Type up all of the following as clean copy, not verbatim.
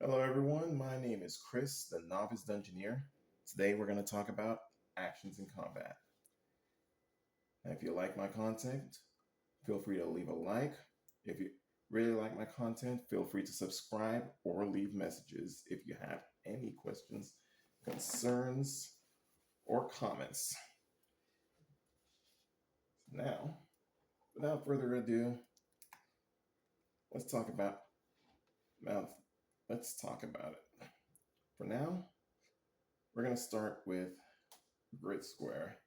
Hello, everyone. My name is Chris, the Novice Dungeoneer. Today, we're going to talk about actions in combat. And if you like my content, feel free to leave a like. If you really like my content, feel free to subscribe or leave messages if you have any questions, concerns, or comments. Now, without further ado, let's talk about now. Let's talk about it. For now, we're going to start with grid square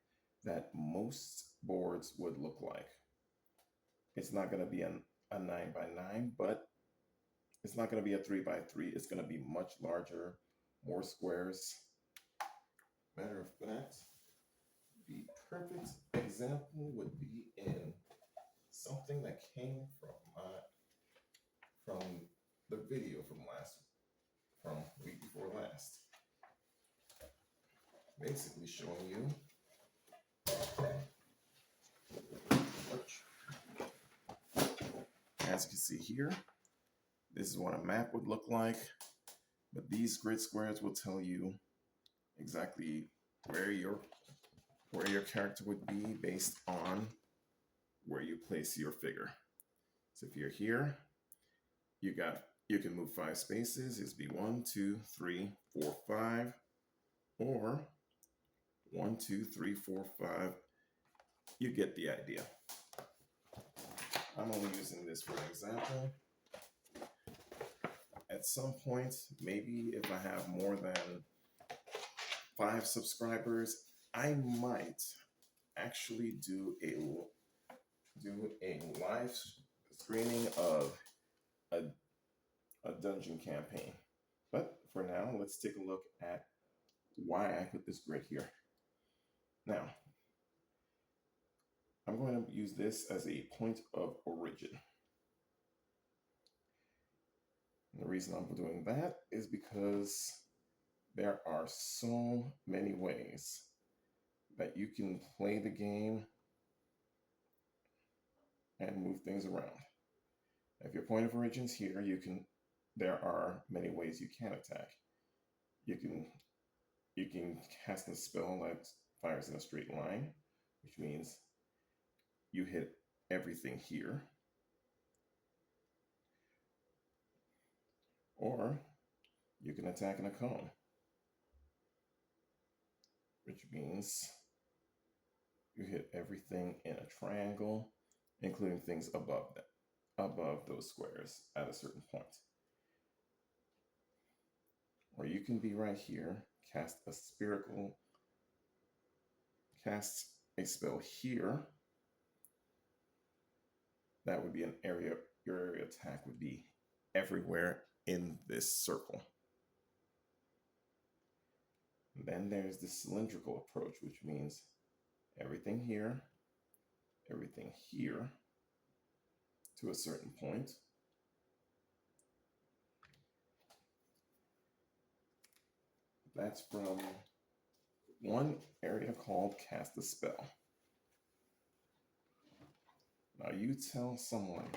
that most boards would look like. It's not going to be a 9 by 9, but it's not going to be a 3 by 3. It's going to be much larger, more squares. Matter of fact, the perfect example would be in something that came from the video from week before last. Basically showing you as you can see here, this is what a map would look like, but these grid squares will tell you exactly where your character would be based on where you place your figure. So if you're here, you can move 5 spaces. It's be 1, 2, 3, 4, 5, or 1, 2, 3, 4, 5. You get the idea. I'm only using this for an example. At some point, maybe if I have more than 5 subscribers, I might actually do a live screening of a dungeon campaign. But for now, let's take a look at why I put this grid here. Now, I'm going to use this as a point of origin. And the reason I'm doing that is because there are so many ways that you can play the game and move things around. If your point of origin is here, there are many ways you can attack. You can cast a spell that fires in a straight line, which means you hit everything here. Or you can attack in a cone, which means you hit everything in a triangle, including things above those squares at a certain point. Or you can be right here, cast a spell here. That would be an area, your area attack would be everywhere in this circle. And then there's the cylindrical approach, which means everything here to a certain point. That's from one area called cast a spell. Now you tell someone,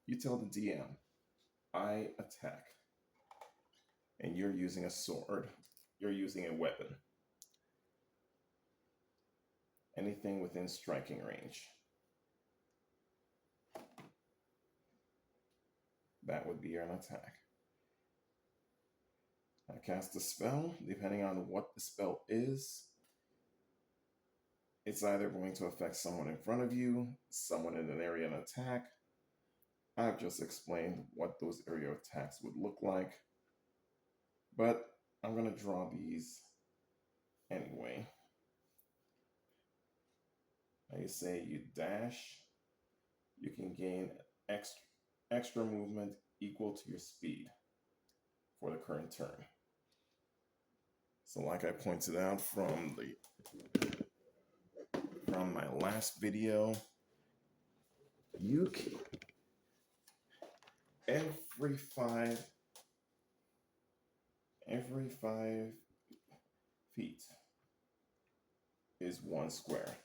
you tell the DM, I attack, and you're using a sword, you're using a weapon, anything within striking range. That would be an attack. I cast a spell, depending on what the spell is, it's either going to affect someone in front of you, someone in an area of attack. I've just explained what those area attacks would look like, but I'm going to draw these anyway. Now you say you dash, you can gain extra movement equal to your speed for the current turn. So like I pointed out from my last video, you can, every five feet is 1 square.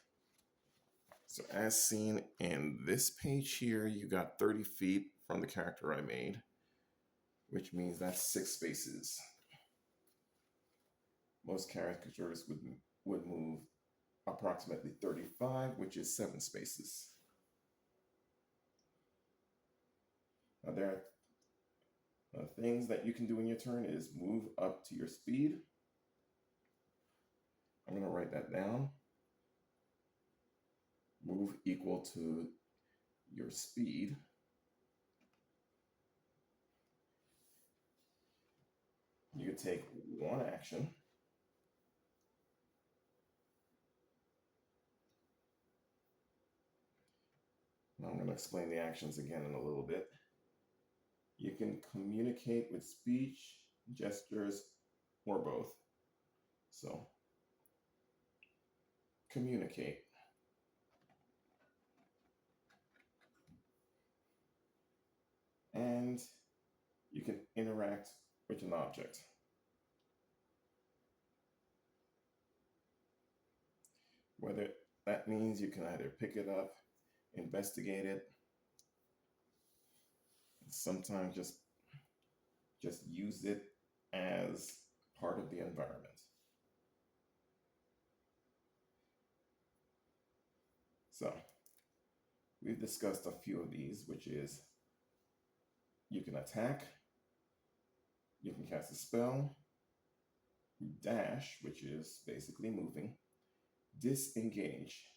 So as seen in this page here, you got 30 feet from the character I made. which means that's 6 spaces. Most characters would move approximately 35, which is 7 spaces. Now there are things that you can do in your turn is move up to your speed. I'm going to write that down. Move equal to your speed. You can take one action. Now I'm going to explain the actions again in a little bit. You can communicate with speech, gestures, or both. So, communicate. And you can interact with an object. Whether that means you can either pick it up, investigate it, sometimes just use it as part of the environment. So we've discussed a few of these, which is you can attack, you can cast a spell, dash, which is basically moving, disengage.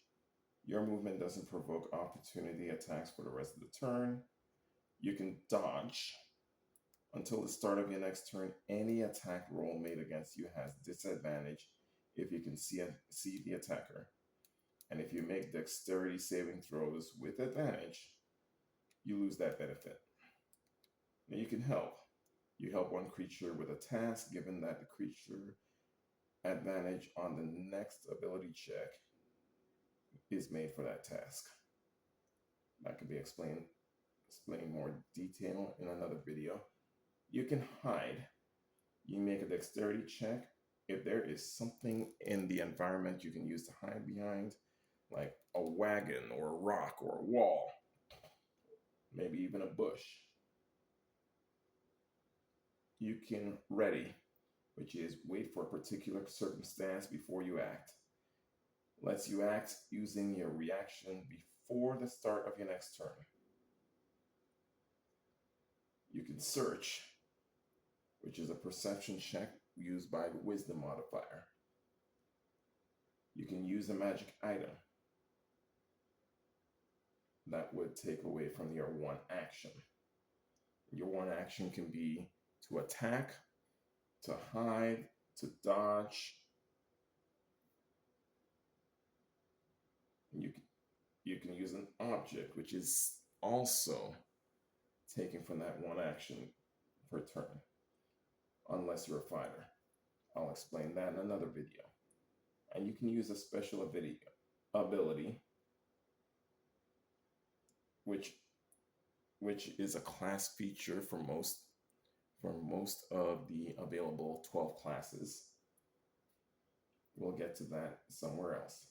Your movement doesn't provoke opportunity attacks for the rest of the turn. You can dodge. Until the start of your next turn, any attack roll made against you has disadvantage if you can see the attacker. And if you make dexterity saving throws with advantage, you lose that benefit. Now you can help. You help one creature with a task, given that the creature advantage on the next ability check is made for that task. That can be explained more detail in another video. You can hide. You make a dexterity check. If there is something in the environment you can use to hide behind, like a wagon or a rock or a wall, maybe even a bush, you can ready, which is wait for a particular circumstance before you act. Lets you act using your reaction before the start of your next turn. You can search, which is a perception check used by the wisdom modifier. You can use a magic item that would take away from your one action. Your one action can be to attack, to hide, to dodge. You can use an object, which is also taken from that one action per turn, unless you're a fighter. I'll explain that in another video. And you can use a special ability, which is a class feature for most of the available 12 classes. We'll get to that somewhere else.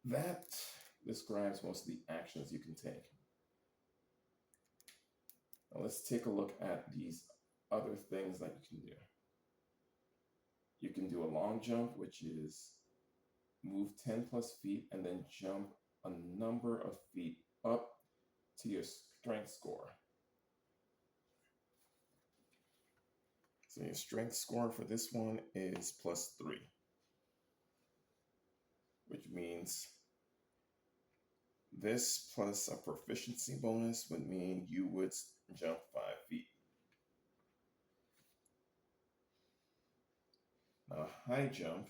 That describes most of the actions you can take. Now let's take a look at these other things that you can do. You can do a long jump, which is move 10 plus feet and then jump a number of feet up to your strength score. So your strength score for this one is +3, which means this plus a proficiency bonus would mean you would jump 5 feet. Now a high jump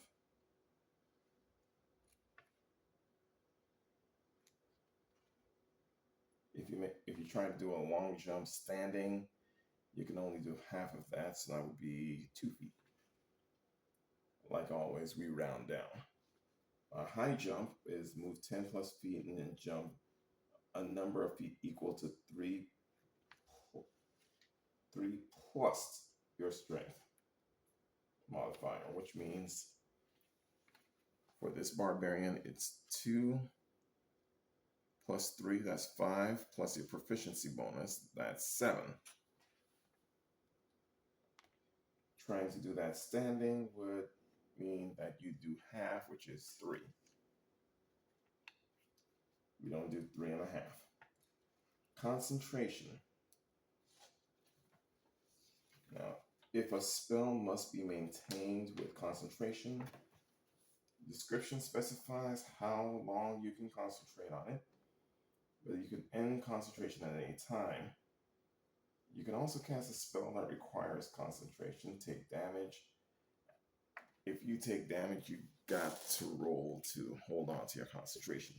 if you try to do a long jump standing, you can only do half of that, so that would be 2 feet. Like always, we round down. A high jump is move 10 plus feet and then jump a number of feet equal to 3 plus your strength modifier, which means for this barbarian, it's 2 plus 3, that's 5, plus your proficiency bonus, that's 7. Trying to do that standing would mean that you do half, which is 3. We don't do 3.5. Concentration. Now, if a spell must be maintained with concentration, description specifies how long you can concentrate on it, but you can end concentration at any time. You can also cast a spell that requires concentration, take damage. If you take damage, you got to roll to hold on to your concentration.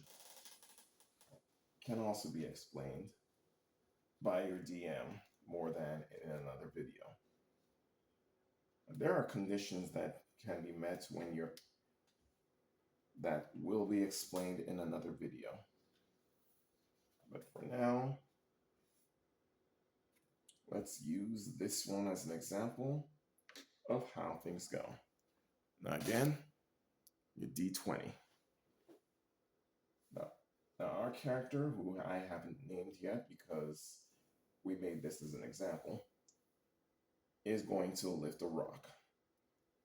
Can also be explained by your DM more than in another video. There are conditions that can be met when you're that will be explained in another video. But for now, let's use this one as an example of how things go. Now again, your D20. Now our character, who I haven't named yet because we made this as an example, is going to lift a rock.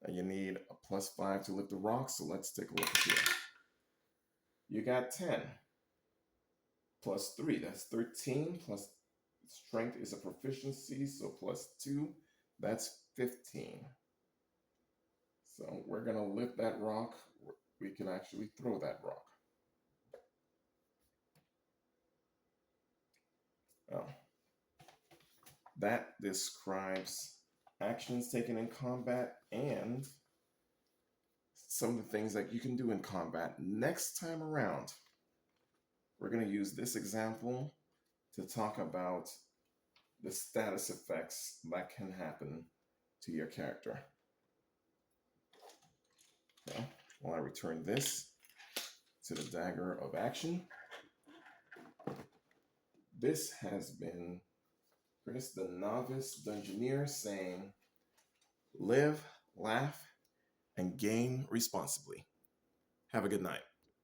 Now you need a +5 to lift a rock, so let's take a look here. You got 10. Plus 3, that's 13. Plus strength is a proficiency, so plus 2, that's 15. So we're going to lift that rock. We can actually throw that rock. Oh. That describes actions taken in combat and some of the things that you can do in combat. Next time around, we're going to use this example to talk about the status effects that can happen to your character. Okay. Well, I return this to the dagger of action. This has been Chris, the Novice Dungeoneer, saying, live, laugh, and game responsibly. Have a good night.